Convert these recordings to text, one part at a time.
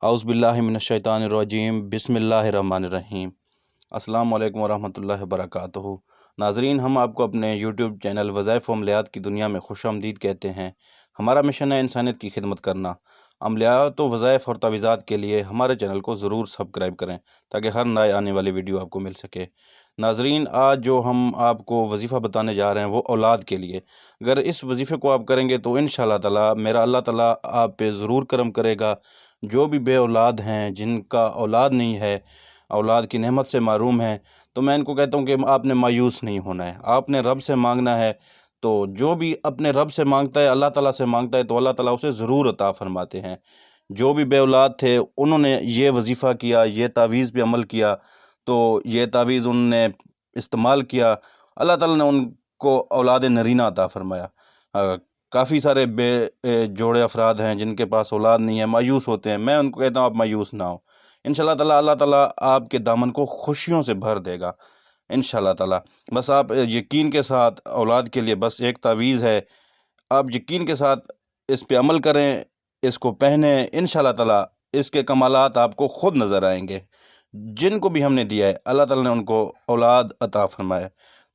اعوذ باللہ من الشیطان الرجیم، بسم اللہ الرحمن الرحیم۔ السلام علیکم ورحمۃ اللہ وبرکاتہ۔ ناظرین، ہم آپ کو اپنے یوٹیوب چینل وظائف و عملیات کی دنیا میں خوش آمدید کہتے ہیں۔ ہمارا مشن ہے انسانیت کی خدمت کرنا۔ عملیات و وظائف اور تعویذات کے لیے ہمارے چینل کو ضرور سبسکرائب کریں تاکہ ہر نئے آنے والی ویڈیو آپ کو مل سکے۔ ناظرین، آج جو ہم آپ کو وظیفہ بتانے جا رہے ہیں وہ اولاد کے لیے۔ اگر اس وظیفے کو آپ کریں گے تو انشاءاللہ تعالیٰ میرا اللہ تعالیٰ آپ پہ ضرور کرم کرے گا۔ جو بھی بے اولاد ہیں، جن کا اولاد نہیں ہے، اولاد کی نعمت سے محروم ہیں، تو میں ان کو کہتا ہوں کہ آپ نے مایوس نہیں ہونا ہے، آپ نے رب سے مانگنا ہے۔ تو جو بھی اپنے رب سے مانگتا ہے، اللہ تعالیٰ سے مانگتا ہے، تو اللہ تعالیٰ اسے ضرور عطا فرماتے ہیں۔ جو بھی بے اولاد تھے انہوں نے یہ وظیفہ کیا، یہ تعویذ پہ عمل کیا، تو یہ تعویذ انہوں نے استعمال کیا، اللہ تعالیٰ نے ان کو اولاد نرینہ عطا فرمایا۔ کافی سارے بے جوڑے افراد ہیں جن کے پاس اولاد نہیں ہے، مایوس ہوتے ہیں۔ میں ان کو کہتا ہوں آپ مایوس نہ ہو، انشاءاللہ تعالیٰ اللہ تعالیٰ آپ کے دامن کو خوشیوں سے بھر دے گا انشاءاللہ تعالیٰ۔ بس آپ یقین کے ساتھ، اولاد کے لیے بس ایک تعویذ ہے، آپ یقین کے ساتھ اس پہ عمل کریں، اس کو پہنیں، انشاءاللہ تعالیٰ اس کے کمالات آپ کو خود نظر آئیں گے۔ جن کو بھی ہم نے دیا ہے اللہ تعالیٰ نے ان کو اولاد عطا فرمایا۔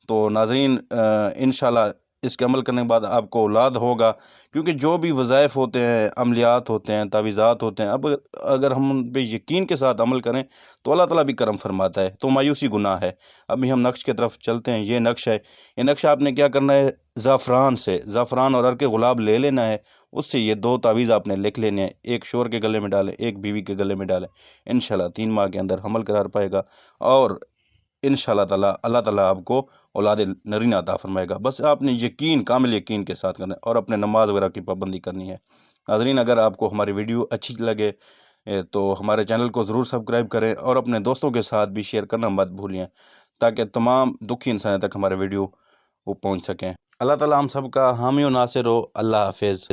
تو ناظرین، انشاءاللہ اس کے عمل کرنے کے بعد آپ کو اولاد ہوگا، کیونکہ جو بھی وظائف ہوتے ہیں، عملیات ہوتے ہیں، تعویذات ہوتے ہیں، اب اگر ہم ان پہ یقین کے ساتھ عمل کریں تو اللہ تعالیٰ بھی کرم فرماتا ہے، تو مایوسی گناہ ہے۔ ابھی ہم نقش کی طرف چلتے ہیں۔ یہ نقش ہے، یہ نقش آپ نے کیا کرنا ہے، زعفران اور عرق گلاب لے لینا ہے، اس سے یہ دو تعویذ آپ نے لکھ لینے ہیں، ایک شوہر کے گلے میں ڈالیں، ایک بیوی کے گلے میں ڈالیں۔ انشاءاللہ 3 ماہ کے اندر حمل قرار پائے گا، اور انشاءاللہ تعالیٰ اللہ تعالیٰ آپ کو اولاد نرینہ عطا فرمائے گا۔ بس آپ نے یقین، کامل یقین کے ساتھ کرنا ہے، اور اپنے نماز وغیرہ کی پابندی کرنی ہے۔ ناظرین، اگر آپ کو ہماری ویڈیو اچھی لگے تو ہمارے چینل کو ضرور سبسکرائب کریں، اور اپنے دوستوں کے ساتھ بھی شیئر کرنا مت بھولیں، تاکہ تمام دکھی انسانوں تک ہمارے ویڈیو وہ پہنچ سکیں۔ اللہ تعالیٰ ہم سب کا حامی و ناصر ہو۔ اللہ حافظ۔